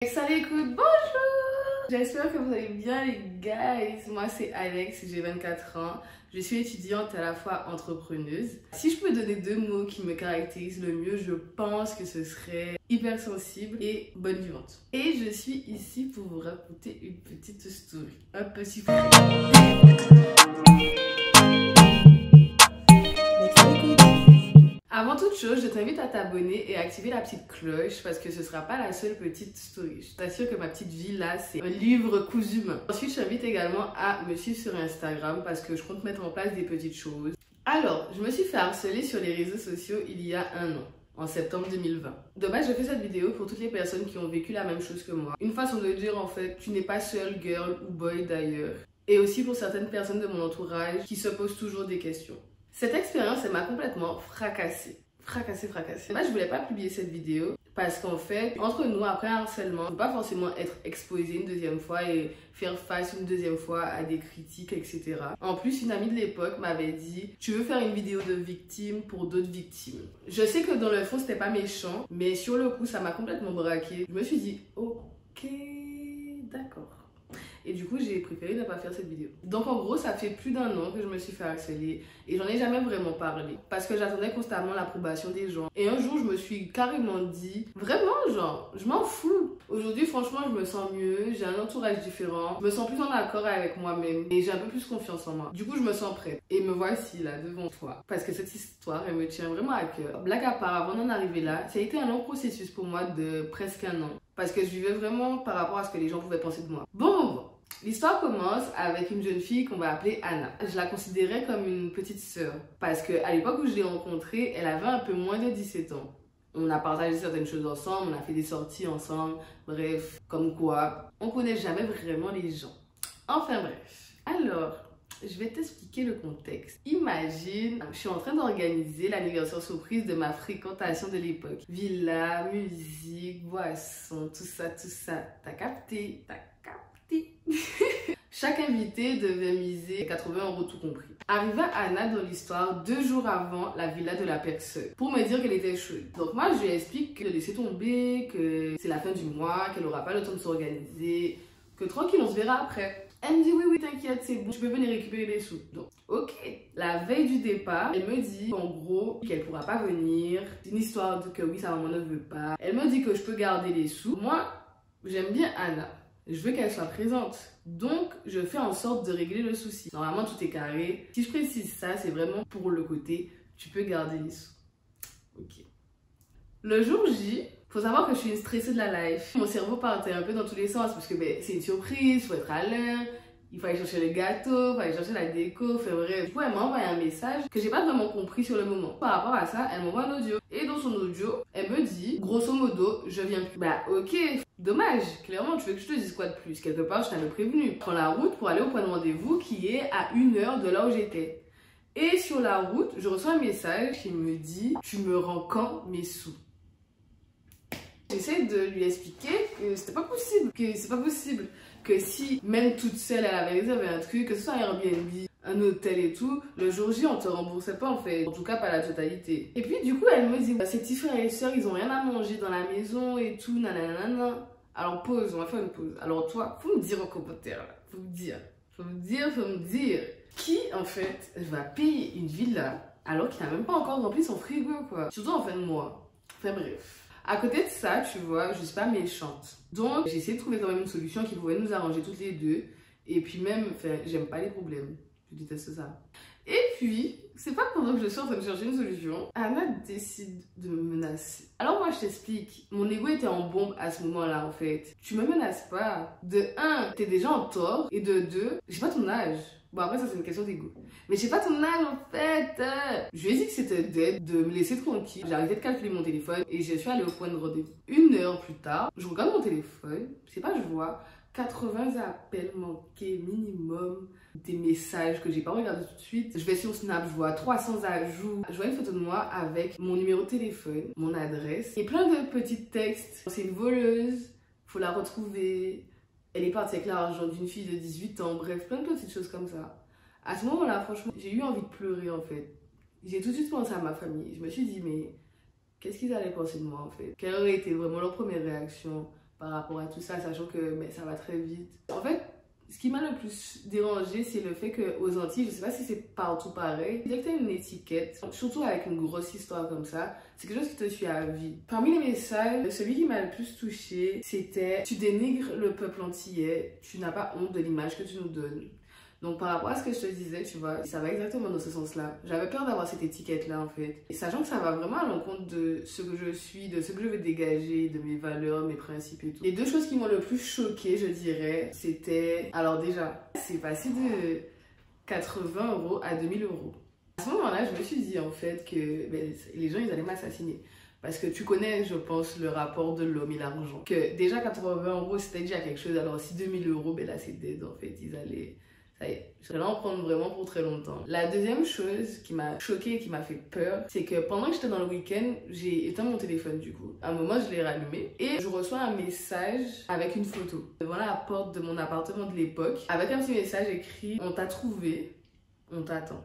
Salut, écoute, bonjour! J'espère que vous allez bien les guys. Moi c'est Alex, j'ai 24 ans. Je suis étudiante à la fois entrepreneuse. Si je peux donner deux mots qui me caractérisent le mieux, je pense que ce serait hypersensible et bonne vivante. Et je suis ici pour vous raconter une petite story, un petit peu. Avant toute chose, je t'invite à t'abonner et à activer la petite cloche parce que ce sera pas la seule petite story. Je t'assure que ma petite vie là, c'est un livre cousu main. Ensuite, je t'invite également à me suivre sur Instagram parce que je compte mettre en place des petites choses. Alors, je me suis fait harceler sur les réseaux sociaux il y a un an, en septembre 2020. De base, je fais cette vidéo pour toutes les personnes qui ont vécu la même chose que moi. Une façon de dire en fait, tu n'es pas seule girl ou boy d'ailleurs. Et aussi pour certaines personnes de mon entourage qui se posent toujours des questions. Cette expérience, elle m'a complètement fracassée. Moi, je voulais pas publier cette vidéo parce qu'en fait, entre nous, après un harcèlement, on ne peut pas forcément être exposé une deuxième fois et faire face une deuxième fois à des critiques, etc. En plus, une amie de l'époque m'avait dit « Tu veux faire une vidéo de victime pour d'autres victimes ?» Je sais que dans le fond, c'était pas méchant, mais sur le coup, ça m'a complètement braqué. Je me suis dit « Ok, d'accord. » Et du coup, j'ai préféré ne pas faire cette vidéo. Donc en gros, ça fait plus d'un an que je me suis fait harceler et j'en ai jamais vraiment parlé parce que j'attendais constamment l'approbation des gens. Et un jour, je me suis carrément dit, vraiment genre, je m'en fous. Aujourd'hui, franchement, je me sens mieux, j'ai un entourage différent, je me sens plus en accord avec moi-même et j'ai un peu plus confiance en moi. Du coup, je me sens prête. Et me voici là, devant toi. Parce que cette histoire, elle me tient vraiment à cœur. Blague à part, avant d'en arriver là, ça a été un long processus pour moi de presque un an. Parce que je vivais vraiment par rapport à ce que les gens pouvaient penser de moi. Bon. L'histoire commence avec une jeune fille qu'on va appeler Anna. Je la considérais comme une petite sœur parce qu'à l'époque où je l'ai rencontrée, elle avait un peu moins de 17 ans. On a partagé certaines choses ensemble, on a fait des sorties ensemble, bref, comme quoi, on connaît jamais vraiment les gens. Enfin bref, alors, je vais t'expliquer le contexte. Imagine, je suis en train d'organiser l'anniversaire surprise de ma fréquentation de l'époque. Villa, musique, boisson, tout ça, t'as capté, Chaque invité devait miser 80 € tout compris. Arriva Anna dans l'histoire 2 jours avant la villa de la personne pour me dire qu'elle était chaude. Donc moi je lui explique de laisser tomber, que c'est la fin du mois, qu'elle n'aura pas le temps de s'organiser, que tranquille on se verra après. Elle me dit oui t'inquiète c'est bon, je peux venir récupérer les sous. Donc ok. La veille du départ, elle me dit en gros qu'elle pourra pas venir. C'est une histoire de que oui sa maman ne veut pas. Elle me dit que je peux garder les sous. Moi j'aime bien Anna. Je veux qu'elle soit présente. Donc, je fais en sorte de régler le souci. Normalement, tout est carré. Si je précise ça, c'est vraiment pour le côté, tu peux garder les sous. Ok. Le jour J, faut savoir que je suis une stressée de la life. Mon cerveau partait un peu dans tous les sens parce que c'est une surprise, faut être à l'heure. Il fallait chercher le gâteau, il fallait chercher la déco, enfin bref. Du coup, elle m'a envoyé un message que j'ai pas vraiment compris sur le moment. Par rapport à ça, elle m'envoie un audio. Et dans son audio, elle me dit, grosso modo, je viens plus. Bah ok, dommage. Clairement, tu veux que je te dise quoi de plus? Quelque part, je t'avais prévenu. Je prends la route pour aller au point de rendez-vous qui est à 1 heure de là où j'étais. Et sur la route, je reçois un message qui me dit, tu me rends quand mes sous? J'essaie de lui expliquer que c'était pas possible, que c'est pas possible, que si même toute seule elle avait réservé un truc, que ce soit un Airbnb, un hôtel et tout, le jour J on te remboursait pas en fait, en tout cas pas la totalité. Et puis du coup elle me dit, ses petits frères et sœurs ils ont rien à manger dans la maison et tout, nanana. Alors pause, on va faire une pause. Alors toi, faut me dire en commentaire là, faut me dire, qui en fait va payer une villa alors qu'il n'a même pas encore rempli son frigo quoi, surtout en fin de mois. Enfin bref. À côté de ça, tu vois, je suis pas méchante. Donc, j'ai essayé de trouver quand même une solution qui pouvait nous arranger toutes les deux. Et puis même, enfin, j'aime pas les problèmes. Je déteste ça. Et puis, c'est pas pendant que je suis en train de chercher une solution, Anna décide de me menacer. Alors moi, je t'explique. Mon ego était en bombe à ce moment-là, en fait. Tu me menaces pas. De 1, t'es déjà en tort. Et de 2, j'ai pas ton âge. Bon après ça c'est une question d'ego. Mais j'ai pas ton âge en fait. Je lui ai dit que c'était dead, de me laisser tranquille. J'ai arrêté de calculer mon téléphone et je suis allée au point de rendez-vous. 1 heure plus tard, je regarde mon téléphone. Je sais pas, je vois 80 appels manqués minimum, des messages que j'ai pas regardé tout de suite. Je vais sur Snap, je vois 300 ajouts. Je vois une photo de moi avec mon numéro de téléphone, mon adresse et plein de petits textes. C'est une voleuse, faut la retrouver. Elle est partie avec l'argent d'une fille de 18 ans, bref, plein de petites choses comme ça. À ce moment-là, franchement, j'ai eu envie de pleurer en fait. J'ai tout de suite pensé à ma famille. Je me suis dit, mais qu'est-ce qu'ils allaient penser de moi en fait? Quelle aurait été vraiment leur première réaction? par rapport à tout ça, sachant que ça va très vite. En fait, ce qui m'a le plus dérangé, c'est le fait qu'aux Antilles, je sais pas si c'est partout pareil, dès que tu as une étiquette, surtout avec une grosse histoire comme ça, c'est quelque chose qui te suit à vie. Parmi les messages, celui qui m'a le plus touché, c'était « Tu dénigres le peuple antillais, tu n'as pas honte de l'image que tu nous donnes ». Donc par rapport à ce que je te disais, tu vois, ça va exactement dans ce sens-là. J'avais peur d'avoir cette étiquette-là en fait. Et sachant que ça va vraiment à l'encontre de ce que je suis, de ce que je veux dégager, de mes valeurs, mes principes et tout. Les deux choses qui m'ont le plus choquée, je dirais, c'était... Alors déjà, c'est passé de 80 € à 2000 €. À ce moment-là, je me suis dit en fait que les gens, ils allaient m'assassiner. Parce que tu connais, je pense, le rapport de l'homme et l'argent. Que déjà 80 €, c'était déjà quelque chose. Alors si 2000 €, là c'est dead en fait. Ils allaient... Ça y est, je vais en prendre vraiment pour très longtemps. La deuxième chose qui m'a choquée et qui m'a fait peur, c'est que pendant que j'étais dans le week-end, j'ai éteint mon téléphone du coup. À un moment, je l'ai rallumé et je reçois un message avec une photo devant la porte de mon appartement de l'époque, avec un petit message écrit « On t'a trouvé, on t'attend ».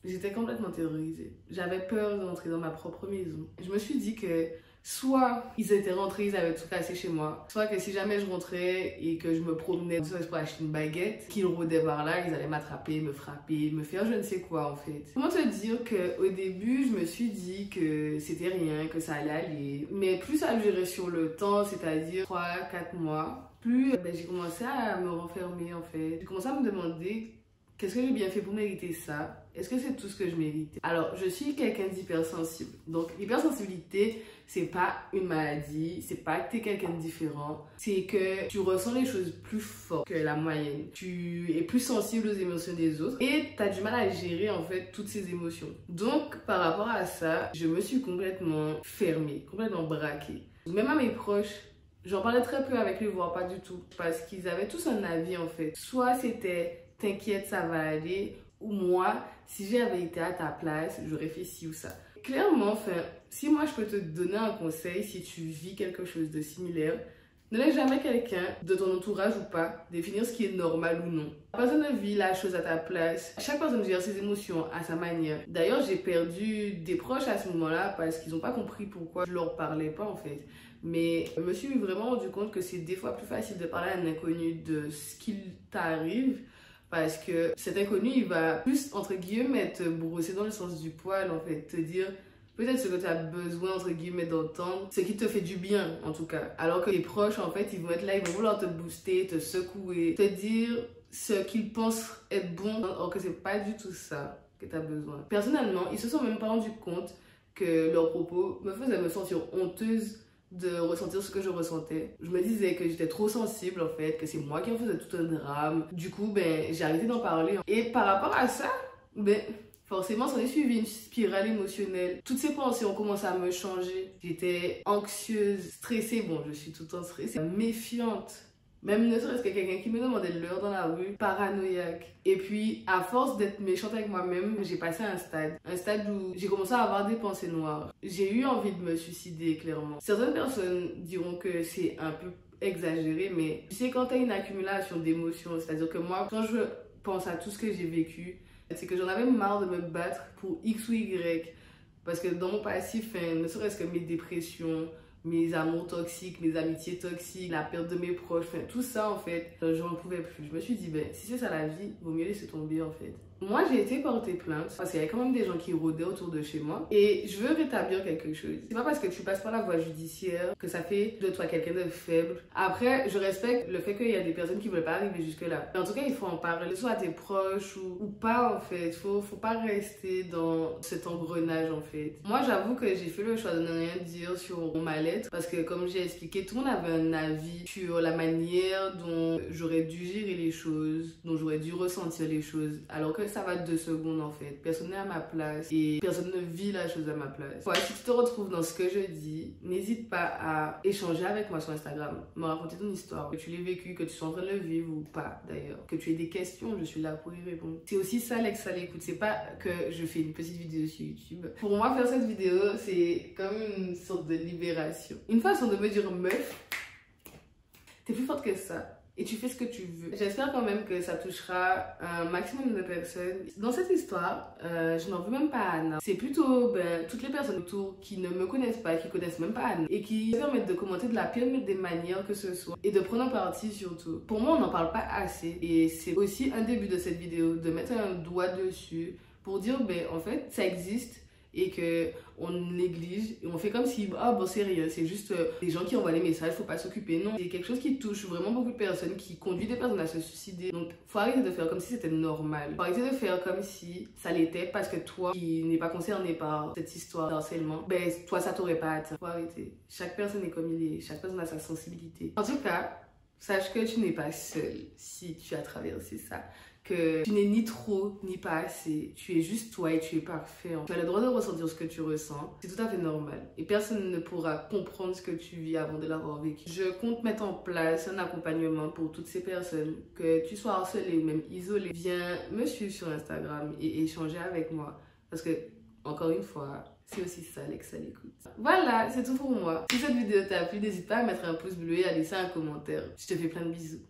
J'étais complètement terrorisée. J'avais peur d'entrer dans ma propre maison. Je me suis dit que soit ils étaient rentrés, ils avaient tout cassé chez moi, soit que si jamais je rentrais et que je me promenais pour acheter une baguette, qu'ils rôdaient par là, ils allaient m'attraper, me frapper, me faire je ne sais quoi en fait. Comment te dire qu'au début, je me suis dit que c'était rien, que ça allait aller. Mais plus ça a duré sur le temps, c'est-à-dire 3-4 mois, plus j'ai commencé à me renfermer en fait. J'ai commencé à me demander qu'est-ce que j'ai bien fait pour mériter ça? Est-ce que c'est tout ce que je méritais? Alors, je suis quelqu'un d'hypersensible. Donc, l'hypersensibilité, c'est pas une maladie, c'est pas que t'es quelqu'un de différent. C'est que tu ressens les choses plus fort que la moyenne. Tu es plus sensible aux émotions des autres et t'as du mal à gérer, en fait, toutes ces émotions. Donc, par rapport à ça, je me suis complètement fermée, complètement braquée. Même à mes proches, j'en parlais très peu avec eux, voire pas du tout. Parce qu'ils avaient tous un avis, en fait. Soit c'était « t'inquiète, ça va aller », ou moi, si j'avais été à ta place, j'aurais fait ci ou ça. Clairement, enfin, si moi je peux te donner un conseil, si tu vis quelque chose de similaire, ne laisse jamais quelqu'un de ton entourage ou pas définir ce qui est normal ou non. Personne ne vit la chose à ta place. Chaque personne gère ses émotions à sa manière. D'ailleurs, j'ai perdu des proches à ce moment-là parce qu'ils n'ont pas compris pourquoi je leur parlais pas en fait. Mais je me suis vraiment rendu compte que c'est des fois plus facile de parler à un inconnu de ce qu'il t'arrive. Parce que cet inconnu, il va plus, entre guillemets, te brosser dans le sens du poil, en fait. Te dire peut-être ce que tu as besoin, entre guillemets, d'entendre, ce qui te fait du bien, en tout cas. Alors que les proches, en fait, ils vont être là, ils vont vouloir te booster, te secouer, te dire ce qu'ils pensent être bon, alors que c'est pas du tout ça que tu as besoin. Personnellement, ils se sont même pas rendus compte que leurs propos me faisaient me sentir honteuse de ressentir ce que je ressentais. Je me disais que j'étais trop sensible en fait, que c'est moi qui en faisais tout un drame. Du coup, j'ai arrêté d'en parler. Et par rapport à ça, forcément, ça a suivi une spirale émotionnelle. Toutes ces pensées ont commencé à me changer. J'étais anxieuse, stressée. Bon, je suis tout le temps stressée. Méfiante. Même ne serait-ce que quelqu'un qui me demandait l'heure dans la rue, paranoïaque. Et puis, à force d'être méchante avec moi-même, j'ai passé à un stade où j'ai commencé à avoir des pensées noires. J'ai eu envie de me suicider, clairement. Certaines personnes diront que c'est un peu exagéré, mais tu sais, quand tu as une accumulation d'émotions, c'est-à-dire que moi, quand je pense à tout ce que j'ai vécu, c'est que j'en avais marre de me battre pour X ou Y. Parce que dans mon passif, ne serait-ce que mes dépressions, mes amours toxiques, mes amitiés toxiques, la perte de mes proches, tout ça en fait, j'en pouvais plus. Je me suis dit, si c'est ça la vie, vaut mieux laisser tomber en fait. Moi, j'ai été porter plainte parce qu'il y avait quand même des gens qui rôdaient autour de chez moi et je veux rétablir quelque chose. C'est pas parce que tu passes par la voie judiciaire que ça fait de toi quelqu'un de faible. Après, je respecte le fait qu'il y a des personnes qui veulent pas arriver jusque-là. En tout cas, il faut en parler, soit à tes proches ou pas en fait. Faut pas rester dans cet engrenage en fait. Moi, j'avoue que j'ai fait le choix de ne rien dire sur mon mal-être parce que comme j'ai expliqué, tout le monde avait un avis sur la manière dont j'aurais dû gérer les choses, dont j'aurais dû ressentir les choses, alors que ça va 2 secondes en fait. Personne n'est à ma place et personne ne vit la chose à ma place. Ouais, si tu te retrouves dans ce que je dis, n'hésite pas à échanger avec moi sur Instagram, me raconter ton histoire, que tu l'aies vécu, que tu sois en train de le vivre ou pas d'ailleurs, que tu aies des questions, je suis là pour y répondre. C'est aussi ça l'ex à l'écoute, c'est pas que je fais une petite vidéo sur YouTube. Pour moi, faire cette vidéo, c'est comme une sorte de libération. Une façon de me dire meuf, t'es plus forte que ça. et tu fais ce que tu veux. J'espère quand même que ça touchera un maximum de personnes. Dans cette histoire, je n'en veux même pas à Anna. C'est plutôt toutes les personnes autour qui ne me connaissent pas, qui connaissent même pas Anna, et qui se permettent de commenter de la pire des manières que ce soit, et de prendre un parti surtout. Pour moi, on n'en parle pas assez, et c'est aussi un début de cette vidéo, de mettre un doigt dessus, pour dire, en fait, ça existe, et que on néglige et on fait comme si c'est rien, c'est juste des gens qui envoient les messages, faut pas s'occuper. Non, c'est quelque chose qui touche vraiment beaucoup de personnes, qui conduit des personnes à se suicider. Donc faut arrêter de faire comme si c'était normal, faut arrêter de faire comme si ça l'était, parce que toi qui n'es pas concerné par cette histoire d'harcèlement, toi ça t'aurait pas atteint. Faut arrêter, chaque personne est comme il est, chaque personne a sa sensibilité. En tout cas, sache que tu n'es pas seule si tu as traversé ça, que tu n'es ni trop ni pas assez, tu es juste toi et tu es parfait. Tu as le droit de ressentir ce que tu ressens, c'est tout à fait normal et personne ne pourra comprendre ce que tu vis avant de l'avoir vécu. Je compte mettre en place un accompagnement pour toutes ces personnes, que tu sois harcelé ou même isolé. Viens me suivre sur Instagram et échanger avec moi, parce que, encore une fois, c'est aussi ça l'ex à l'écoute. Voilà, c'est tout pour moi. Si cette vidéo t'a plu, n'hésite pas à mettre un pouce bleu et à laisser un commentaire. Je te fais plein de bisous.